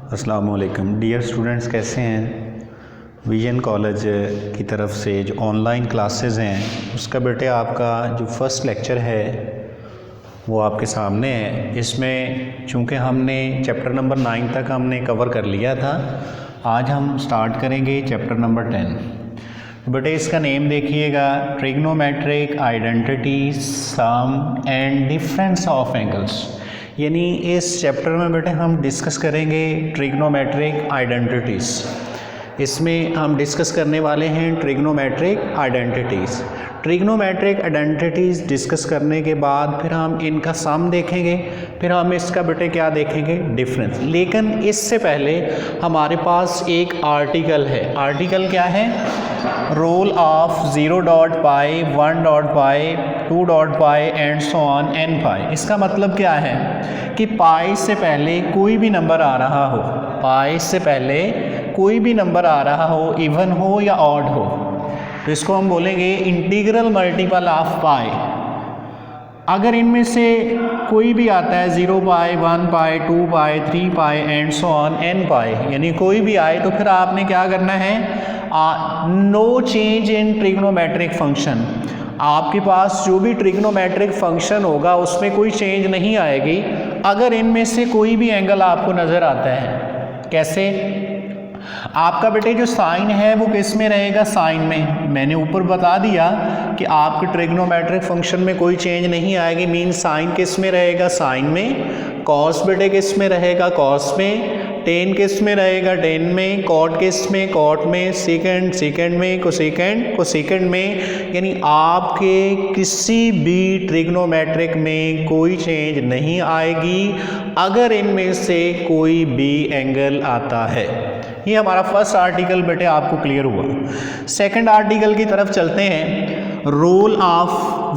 अस्सलाम वालेकुम dear students, कैसे हैं। विजन कॉलेज की तरफ से जो ऑनलाइन क्लासेस हैं उसका बेटे आपका जो फर्स्ट लेक्चर है वो आपके सामने है। इसमें चूँकि हमने चैप्टर नंबर 9 तक हमने कवर कर लिया था, आज हम स्टार्ट करेंगे चैप्टर नंबर 10। तो बेटे इसका नेम देखिएगा, trigonometric identity sum and difference of angles. यानी इस चैप्टर में बेटे हम डिस्कस करेंगे ट्रिग्नोमेट्रिक आइडेंटिटीज़। इसमें हम डिस्कस करने वाले हैं trigonometric identities. Trigonometric identities discuss करने के बाद फिर हम इनका सम देखेंगे, फिर हम इसका बेटे क्या देखेंगे, डिफरेंस। लेकिन इससे पहले हमारे पास एक आर्टिकल है। आर्टिकल क्या है? रोल ऑफ 0.पाई 1.पाई 2.पाई and so on n pi. इसका मतलब क्या है कि पाई से पहले कोई भी नंबर आ रहा हो, पाई से पहले कोई भी नंबर आ रहा हो, इवन हो या ऑड हो, तो इसको हम बोलेंगे इंटीग्रल मल्टीपल ऑफ पाई। अगर इनमें से कोई भी आता है 0 पाई 1 पाई 2 पाई 3 पाई एंड सो ऑन n पाई, यानी कोई भी आए, तो फिर आपने क्या करना है, no change in trigonometric function. आपके पास जो भी ट्रिग्नोमेट्रिक फंक्शन होगा उसमें कोई चेंज नहीं आएगी अगर इनमें से कोई भी एंगल आपको नज़र आता है। कैसे? आपका बेटे जो साइन है वो किस में रहेगा, साइन में। मैंने ऊपर बता दिया कि आपके ट्रिग्नोमेट्रिक फंक्शन में कोई चेंज नहीं आएगी, मीन साइन किस में रहेगा, साइन में। कॉस बेटे किस में रहेगा, कॉस में। टेन किस में रहेगा, टेन में। कॉट किस में, कॉट में। सेकेंड सेकेंड में। कोसेकेंड कोसेकेंड में। यानी आपके किसी भी ट्रिग्नोमेट्रिक में कोई चेंज नहीं आएगी अगर इनमें से कोई भी एंगल आता है। ये हमारा फर्स्ट आर्टिकल बेटे आपको क्लियर हुआ। सेकंड आर्टिकल की तरफ चलते हैं। Role of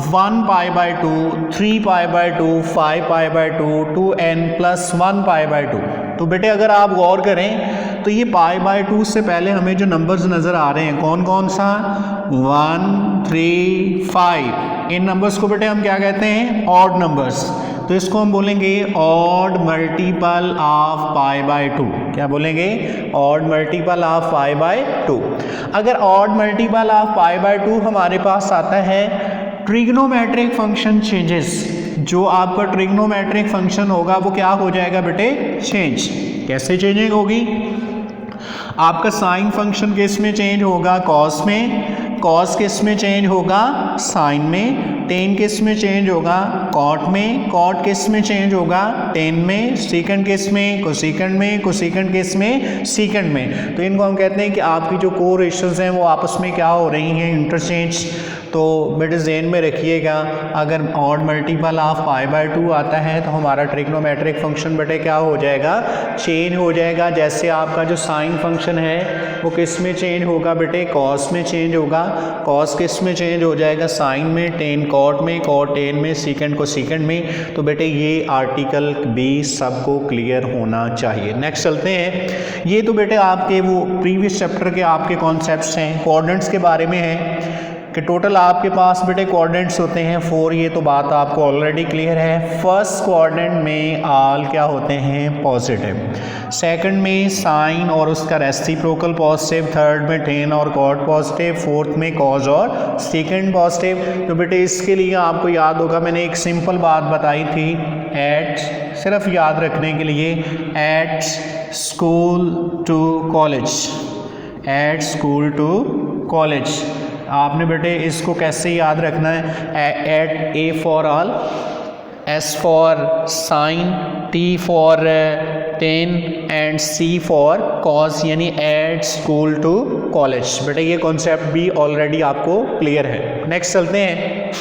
1 pi by 2 3 pi by 2 5 pi by 2 2n plus 1 pi by 2। तो बेटे अगर आप गौर करें तो ये पाई बाई 2 से पहले हमें जो नंबर्स नज़र आ रहे हैं कौन कौन सा, 1 3 5। इन नंबर्स को बेटे हम क्या कहते हैं, ऑड नंबर्स। तो इसको हम बोलेंगे odd multiple of pi by 2। क्या बोलेंगे? Odd multiple of pi by 2। अगर odd multiple of pi by 2 हमारे पास आता है, ट्रिग्नोमेट्रिक फंक्शन चेंजेस। जो आपका ट्रिग्नोमेट्रिक फंक्शन होगा वो क्या हो जाएगा बेटे, चेंज। कैसे चेंजिंग होगी? आपका साइन फंक्शन किस में चेंज होगा, कॉस में। कॉस किस में चेंज होगा, साइन में। टेन किस में चेंज होगा, कॉट में। कॉट किस में चेंज होगा, टेन में। सेकंड किस में, कोसेकंड में। कोसेकंड किस में, सेकंड में। तो इनको हम कहते हैं कि आपकी जो को रेशंस हैं वो आपस में क्या हो रही हैं, इंटरचेंज। तो बेटे ज़हन में रखिएगा, अगर odd multiple of pi by 2 आता है तो हमारा ट्रिग्नोमेट्रिक फंक्शन बेटे क्या हो जाएगा, चेंज हो जाएगा। जैसे आपका जो साइन फंक्शन है वो किस में चेंज होगा बेटे, कॉस में चेंज होगा। कॉस किस में चेंज हो जाएगा, साइन में। टेन कॉट में, कॉट टेन में। सेकंड को सेकंड में। तो बेटे ये आर्टिकल भी सबको क्लियर होना चाहिए। नेक्स्ट चलते हैं। ये तो बेटे आपके वो प्रीवियस चैप्टर के आपके कॉन्सेप्ट्स हैं। कोऑर्डिनेट्स के बारे में है कि टोटल आपके पास बेटे कोऑर्डिनेट्स होते हैं 4। ये तो बात आपको ऑलरेडी क्लियर है। फर्स्ट कोऑर्डिनेट में ऑल क्या होते हैं, पॉजिटिव। सेकंड में साइन और उसका रेसिप्रोकल पॉजिटिव। थर्ड में टेन और कॉट पॉजिटिव। फोर्थ में कॉज और सेकंड पॉजिटिव। तो बेटे इसके लिए आपको याद होगा, मैंने एक सिंपल बात बताई थी, एट, सिर्फ याद रखने के लिए, at school to college. At school to college. आपने बेटे इसको कैसे याद रखना है, at A for all, S for sine, T for tan and C for cos, यानी एट स्कूल टू कॉलेज। बेटे ये कॉन्सेप्ट भी ऑलरेडी आपको क्लियर है। नेक्स्ट चलते हैं।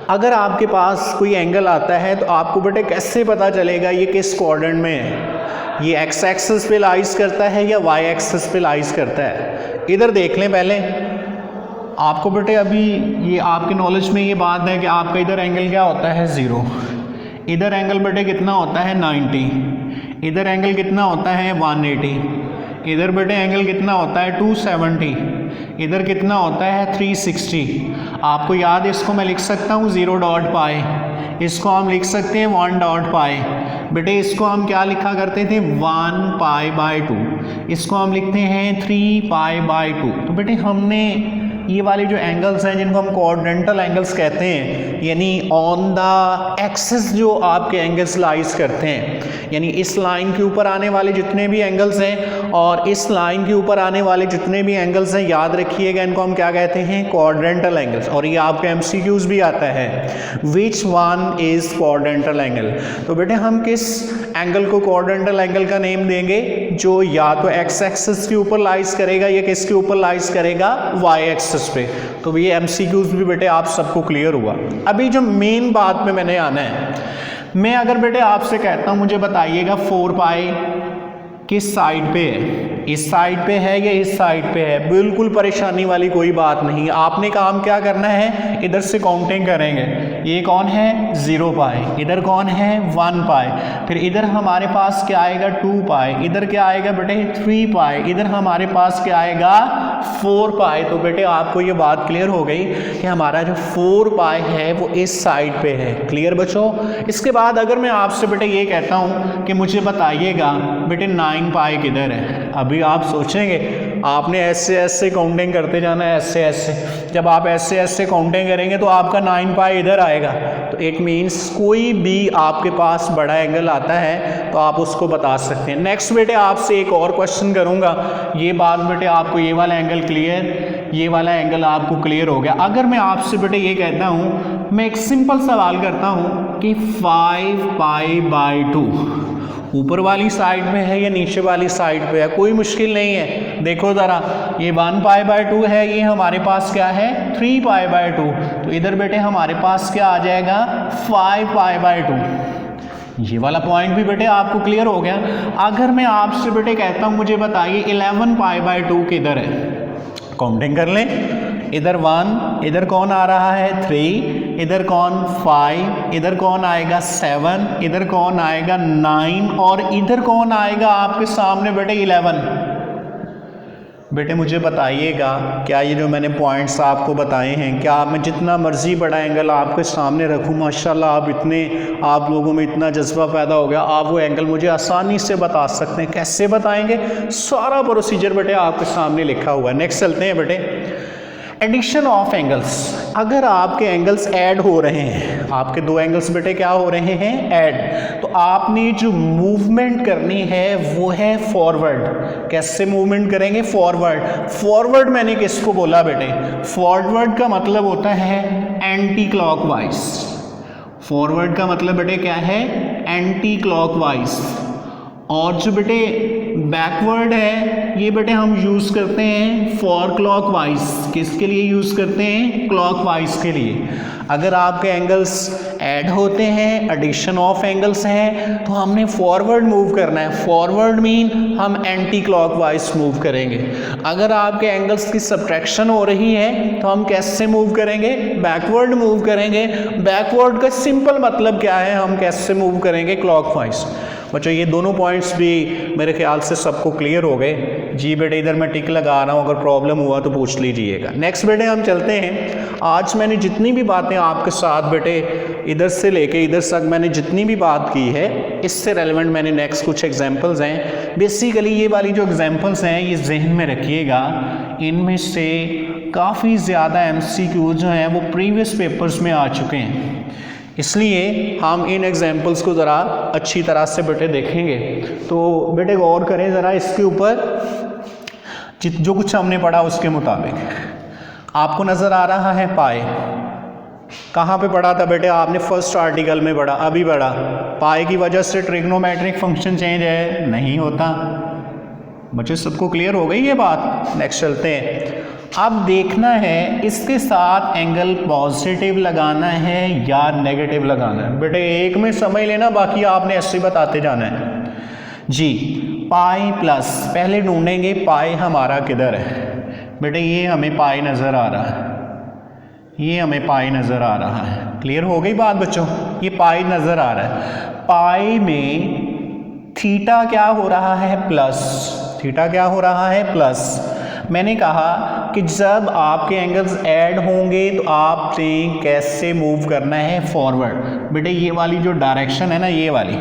अगर आपके पास कोई एंगल आता है तो आपको बेटे कैसे पता चलेगा ये किस कोऑर्डिनेट में है, ये एक्स एक्सिस पे लाइज करता है या वाई एक्सिस पे लाइज करता है। इधर देख लें पहले आपको बेटे, अभी ये आपके नॉलेज में ये बात है कि आपका इधर एंगल क्या होता है, 0। इधर एंगल बेटे कितना होता है, 90। इधर एंगल कितना होता है, 180। इधर बेटे एंगल कितना होता है, 270। इधर कितना होता है, 360। आपको याद है, इसको मैं लिख सकता हूँ 0.पाई, इसको हम लिख सकते हैं 1.पाई। बेटे इसको हम क्या लिखा करते थे 1π/2, इसको हम लिखते हैं 3π/2। तो बेटे हमने ये वाले जो एंगल्स हैं जिनको हम क्वाड्रेंटल एंगल्स कहते हैं, यानी ऑन द एक्सिस जो आपके एंगल्स लाइज करते हैं, यानी इस लाइन के ऊपर आने वाले जितने भी एंगल्स हैं और इस लाइन के ऊपर आने वाले जितने भी एंगल्स हैं, याद रखिएगा इनको हम क्या कहते हैं, क्वाड्रेंटल एंगल्स। और ये आपके एमसीक्यूज भी आता है, which one is quadrantal angle. तो बेटे हम किस एंगल को क्वाड्रेंटल एंगल का नेम देंगे, जो या तो एक्स एक्सिस के ऊपर लाइज करेगा या किसके ऊपर लाइज करेगा, वाई एक्सिस पे। तो ये एमसीक्यूज भी बेटे आप सबको क्लियर हुआ। अभी जो मेन बात पे मैंने आना है, मैं अगर बेटे आपसे कहता हूं मुझे बताइएगा 4π किस साइड पे है, इस साइड पे है या इस साइड पे है, बिल्कुल परेशानी वाली कोई बात नहीं। आपने काम क्या करना है, इधर से काउंटिंग करेंगे, ये कौन है 0π, इधर कौन है 1π, फिर इधर हमारे पास क्या आएगा 2π, इधर क्या आएगा बेटे 3π, इधर हमारे पास क्या आएगा 4π। तो बेटे आपको ये बात क्लियर हो गई कि हमारा जो 4π है वो इस साइड पे है। क्लियर बच्चों। इसके बाद अगर मैं आपसे बेटे ये कहता हूँ कि मुझे बताइएगा बेटे 9π किधर है, अभी आप सोचेंगे आपने ऐसे ऐसे काउंटिंग करते जाना है, ऐसे ऐसे, जब आप ऐसे ऐसे काउंटिंग करेंगे तो आपका 9π इधर आएगा। तो इट मीन्स कोई भी आपके पास बड़ा एंगल आता है तो आप उसको बता सकते हैं। नेक्स्ट बेटे आपसे एक और क्वेश्चन करूंगा, ये बात बेटे आपको ये वाला एंगल क्लियर, ये वाला एंगल आपको क्लियर हो गया। अगर मैं आपसे बेटे ये कहता हूँ, मैं एक सिंपल सवाल करता हूँ कि 5π/2 ऊपर वाली साइड में है या नीचे वाली साइड पे है, कोई मुश्किल नहीं है। देखो ज़रा, ये 1π/2 है, ये हमारे पास क्या है 3π/2, तो इधर बेटे हमारे पास क्या आ जाएगा 5π/2। ये वाला पॉइंट भी बेटे आपको क्लियर हो गया। अगर मैं आपसे बेटे कहता हूँ मुझे बताइए 11π/2 किधर है, काउंटिंग कर लें, इधर 1, इधर कौन आ रहा है 3, इधर कौन 5, इधर कौन आएगा 7, इधर कौन आएगा 9 और इधर कौन आएगा आपके सामने बेटे 11। बेटे मुझे बताइएगा, क्या ये जो मैंने पॉइंट्स आपको बताए हैं, क्या मैं जितना मर्जी बड़ा एंगल आपके सामने रखूं, माशाल्लाह आप लोगों में इतना जज्बा पैदा हो गया, आप वो एंगल मुझे आसानी से बता सकते हैं। कैसे बताएंगे, सारा प्रोसीजर बेटे आपके सामने लिखा हुआ है। नेक्स्ट चलते हैं बेटे, एडिशन ऑफ एंगल्स। अगर आपके एंगल्स ऐड हो रहे हैं, आपके दो एंगल्स बेटे क्या हो रहे हैं ऐड, तो आपने जो मूवमेंट करनी है वो है फॉरवर्ड। कैसे मूवमेंट करेंगे, फॉरवर्ड। फॉरवर्ड मैंने किसको बोला बेटे, फॉरवर्ड का मतलब होता है एंटी क्लॉकवाइज। फॉरवर्ड का मतलब बेटे क्या है, एंटी क्लॉकवाइज। और जो बेटे बैकवर्ड है ये बेटे हम यूज़ करते हैं फॉर क्लॉकवाइज। किसके लिए यूज़ करते हैं, क्लॉकवाइज के लिए। अगर आपके एंगल्स ऐड होते हैं, एडिशन ऑफ एंगल्स हैं, तो हमने फॉरवर्ड मूव करना है। फॉरवर्ड मीन हम एंटी क्लॉकवाइज मूव करेंगे। अगर आपके एंगल्स की सब्ट्रैक्शन हो रही है तो हम कैसे मूव करेंगे, बैकवर्ड मूव करेंगे। बैकवर्ड का सिंपल मतलब क्या है, हम कैसे मूव करेंगे, क्लॉकवाइज। बच्चों ये दोनों पॉइंट्स भी मेरे ख्याल से सबको क्लियर हो गए। जी बेटे इधर मैं टिक लगा रहा हूँ, अगर प्रॉब्लम हुआ तो पूछ लीजिएगा। नेक्स्ट बेटे हम चलते हैं। आज मैंने जितनी भी बातें आपके साथ बेटे इधर से लेके इधर तक मैंने जितनी भी बात की है, इससे रेलेवेंट मैंने नेक्स्ट कुछ एग्जांपल्स हैं। बेसिकली ये वाली जो एग्जांपल्स हैं ये जहन में रखिएगा, इनमें से काफ़ी ज़्यादा MCQ जो हैं वो प्रीवियस पेपर्स में आ चुके हैं, इसलिए हम इन एग्जाम्पल्स को ज़रा अच्छी तरह से बेटे देखेंगे। तो बेटे गौर करें ज़रा इसके ऊपर, जो कुछ हमने पढ़ा उसके मुताबिक। आपको नज़र आ रहा है पाई, कहाँ पे पढ़ा था बेटे आपने, फर्स्ट आर्टिकल में पढ़ा, अभी पढ़ा। पाई की वजह से ट्रिग्नोमेट्रिक फंक्शन चेंज है, नहीं होता। बच्चे सबको क्लियर हो गई ये बात। नेक्स्ट चलते हैं। अब देखना है इसके साथ एंगल पॉजिटिव लगाना है या नेगेटिव लगाना है। बेटे एक में समझ लेना, बाकी आपने ऐसे बताते जाना है जी। पाई प्लस, पहले ढूंढेंगे पाई हमारा किधर है। बेटे ये हमें पाई नज़र आ रहा है, ये हमें पाई नज़र आ रहा है। क्लियर हो गई बात बच्चों, ये पाई नज़र आ रहा है। पाई में थीटा क्या हो रहा है, प्लस। थीटा क्या हो रहा है, प्लस। मैंने कहा कि जब आपके एंगल्स ऐड होंगे तो आपने कैसे मूव करना है, फॉरवर्ड। बेटे ये वाली जो डायरेक्शन है ना, ये वाली,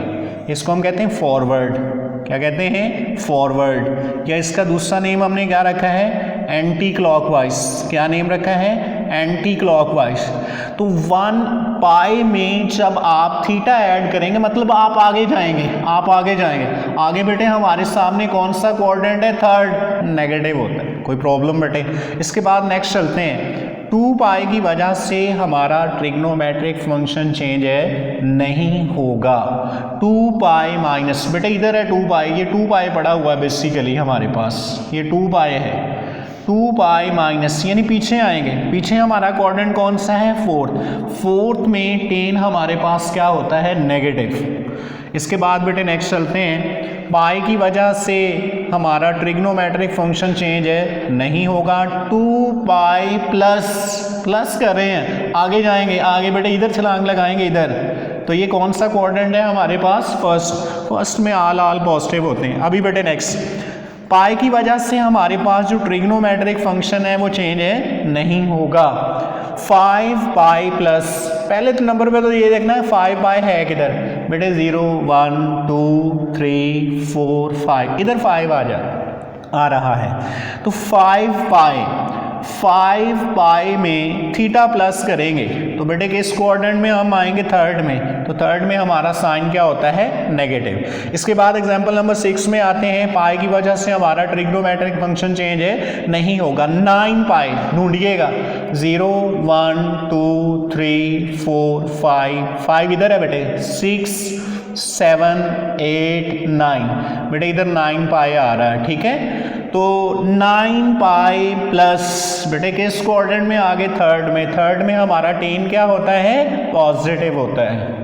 इसको हम कहते हैं फॉरवर्ड। क्या कहते हैं? फॉरवर्ड। या इसका दूसरा नेम हमने क्या रखा है? Anti clockwise. क्या नेम रखा है? Anti clockwise. तो 1 पाई में जब आप थीटा ऐड करेंगे मतलब आप आगे जाएंगे, आप आगे जाएंगे। आगे बेटे हमारे सामने कौन सा क्वाड्रेंट है? थर्ड, नेगेटिव होता है। कोई प्रॉब्लम बेटे? इसके बाद नेक्स्ट चलते हैं। 2 पाई की वजह से हमारा ट्रिग्नोमेट्रिक फंक्शन चेंज है नहीं होगा। 2 पाई माइनस, बेटे इधर है 2 पाई, ये 2 पाई पड़ा हुआ है बेसिकली हमारे पास, ये 2 पाई है। 2 पाई माइनस यानी पीछे आएंगे, पीछे हमारा क्वाड्रेंट कौन सा है? फोर्थ। फोर्थ में टेन हमारे पास क्या होता है? नेगेटिव। इसके बाद बेटे नेक्स्ट चलते हैं। पाई की वजह से हमारा ट्रिग्नोमेट्रिक फंक्शन चेंज है नहीं होगा। 2 पाई प्लस कर रहे हैं, आगे जाएंगे, आगे बेटे इधर छलांग लगाएंगे इधर। तो ये कौन सा क्वाड्रेंट है हमारे पास? फर्स्ट में आल पॉजिटिव होते हैं। अभी बेटे नेक्स्ट, पाई की वजह से हमारे पास जो ट्रिग्नोमेट्रिक फंक्शन है वो चेंज है नहीं होगा। 5 पाई प्लस, पहले तो नंबर पे तो ये देखना है 5 पाई है किधर बेटे? 0 1 2 3 4 5, इधर 5 आ रहा है। तो 5 पाई में थीटा प्लस करेंगे तो बेटे किस क्वाड्रेंट में हम आएंगे? थर्ड में। तो थर्ड में हमारा साइन क्या होता है? नेगेटिव। इसके बाद एग्जांपल नंबर 6 में आते हैं। पाई की वजह से हमारा ट्रिग्नोमेट्रिक फंक्शन चेंज है नहीं होगा। 9 पाई ढूंढिएगा, 0 1 2 3 4 5 इधर है बेटे, 6 7 8 9 बेटे इधर 9 पाई आ रहा है, ठीक है। तो 9 पाई प्लस बेटे किस क्वाड्रेंट में आगे? थर्ड में। थर्ड में हमारा टेन क्या होता है? पॉजिटिव होता है।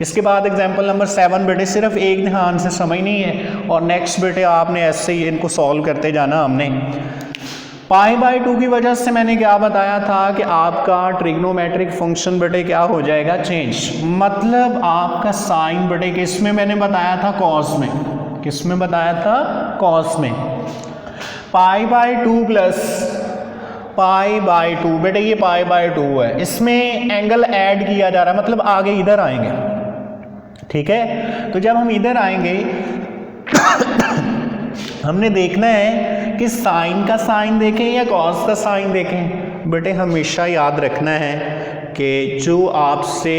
इसके बाद एग्जांपल नंबर 7 बेटे सिर्फ एक ध्यान से समझनी है और नेक्स्ट बेटे आपने ऐसे ही इनको सॉल्व करते जाना। हमने पाई बाई 2 की वजह से मैंने क्या बताया था कि आपका ट्रिग्नोमेट्रिक फंक्शन बेटे क्या हो जाएगा? चेंज। मतलब आपका साइन बेटे किस में मैंने बताया था? कॉस में। किस में बताया था? कॉस में। पाई बाई 2 प्लस पाई बाई 2 बेटे ये पाई बाई 2 है, इसमें एंगल ऐड किया जा रहा है मतलब आगे इधर आएंगे, ठीक है। तो जब हम इधर आएंगे हमने देखना है कि साइन का साइन देखें या कॉस का साइन देखें। बेटे हमेशा याद रखना है कि जो आपसे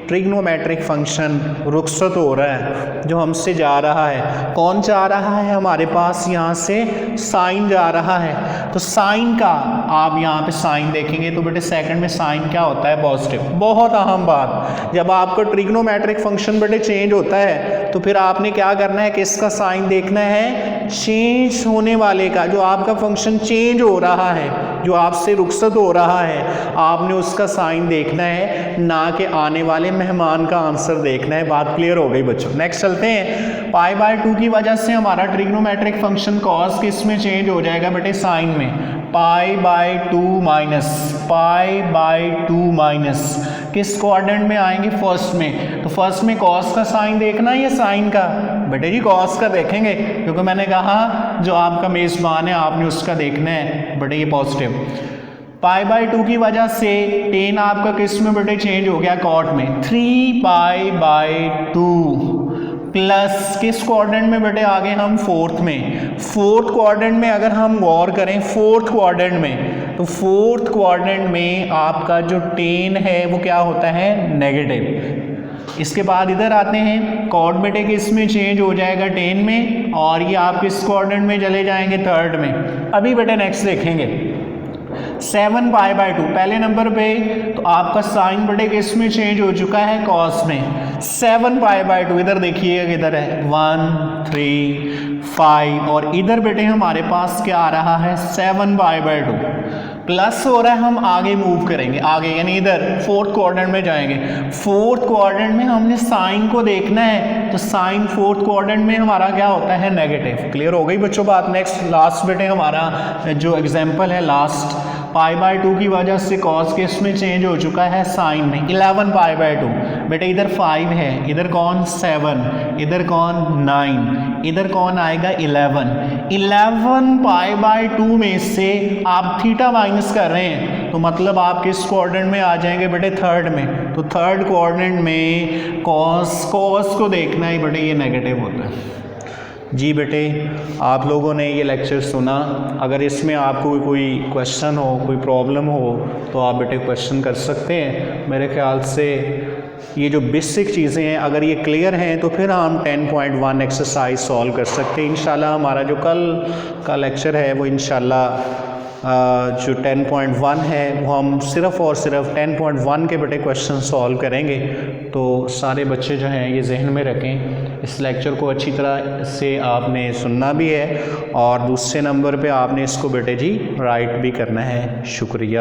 ट्रिग्नोमेट्रिक फंक्शन रुखसत हो रहा है, जो हमसे जा रहा है, कौन जा रहा है? हमारे पास यहाँ से साइन जा रहा है। तो साइन का आप यहाँ पे साइन देखेंगे तो बेटे सेकंड में साइन क्या होता है? पॉजिटिव। बहुत अहम बात, जब आपका ट्रिग्नोमेट्रिक फंक्शन बेटे चेंज होता है तो फिर आपने क्या करना है? किसका साइन देखना है? चेंज होने वाले का। जो आपका फंक्शन चेंज हो रहा है, जो आपसे रुखसत हो रहा है, आपने उसका साइन देखना है, ना कि आने वाले मेहमान का आंसर देखना है। बात क्लियर हो गई बच्चों? नेक्स्ट चलते हैं। पाई बाय 2 की वजह से हमारा ट्रिग्नोमेट्रिक फंक्शन कॉस किस में चेंज हो जाएगा बेटे? साइन में। Pi by 2 minus, pi by 2 minus किस क्वाड्रेंट में आएंगे? फर्स्ट में। तो फर्स्ट में कॉस का साइन देखना है या साइन का? बेटे जी कॉस का देखेंगे, क्योंकि मैंने कहा जो आपका मेज़बान है आपने उसका देखना है। बेटे ये पॉजिटिव। पाई बाय 2 की वजह से टेन आपका किस में बेटे चेंज हो गया? कॉट में। 3 पाई बाय 2 प्लस किस क्वाड्रेंट में बेटे आगे हम? फोर्थ में। फोर्थ क्वाड्रेंट में अगर हम गौर करें, फोर्थ क्वाड्रेंट में, तो फोर्थ क्वाड्रेंट में आपका जो टेन है वो क्या होता है? नेगेटिव। इसके बाद इधर आते हैं, कॉट बेटे किस में चेंज हो जाएगा? टेन में। और ये आप किस क्वाड्रेंट में चले जाएंगे? थर्ड में। अभी बेटे नेक्स्ट देखेंगे 7 पाई बाय 2 पहले नंबर पे, तो आपका साइन बेटे किस में चेंज हो चुका है? कॉस में। 7 पाई बाय 2 इधर देखिएगा किधर है? 1 3 5 और इधर बेटे हमारे पास क्या आ रहा है? 7 पाई बाय 2 प्लस हो रहा है। हम आगे मूव करेंगे, आगे यानी इधर फोर्थ क्वाड्रेंट में जाएंगे। फोर्थ क्वाड्रेंट में हमने साइन को देखना है, तो साइन फोर्थ क्वाड्रेंट में हमारा क्या होता है? नेगेटिव। क्लियर हो गई बच्चों बात? नेक्स्ट लास्ट बेटे हमारा जो एग्जांपल है लास्ट, पाई/2 की वजह से कॉस के इसमें चेंज हो चुका है साइन में, 11 पाई/2। बेटे इधर 5 है, इधर कौन 7, इधर कौन 9, इधर कौन आएगा 11। 11 पाई/2 में से आप थीटा माइनस कर रहे हैं तो मतलब आप किस कोऑर्डिनेट में आ जाएंगे बेटे, थर्ड में। तो थर्ड कोऑर्डिनेट में कॉस को देखना है बेटे, ये नेगेटिव होता है। जी बेटे, आप लोगों ने ये लेक्चर सुना, अगर इसमें आपको कोई क्वेश्चन हो, कोई प्रॉब्लम हो तो आप बेटे क्वेश्चन कर सकते हैं। मेरे ख्याल से ये जो बेसिक चीज़ें हैं अगर ये क्लियर हैं तो फिर हम 10.1 एक्सरसाइज सॉल्व कर सकते हैं। इंशाल्लाह हमारा जो कल का लेक्चर है वो इंशाल्लाह जो 10.1 है वो हम सिर्फ़ और सिर्फ 10.1 के बेटे क्वेश्चन सॉल्व करेंगे। तो सारे बच्चे जो हैं ये जहन में रखें, इस लेक्चर को अच्छी तरह से आपने सुनना भी है और दूसरे नंबर पे आपने इसको बेटे जी राइट भी करना है। शुक्रिया।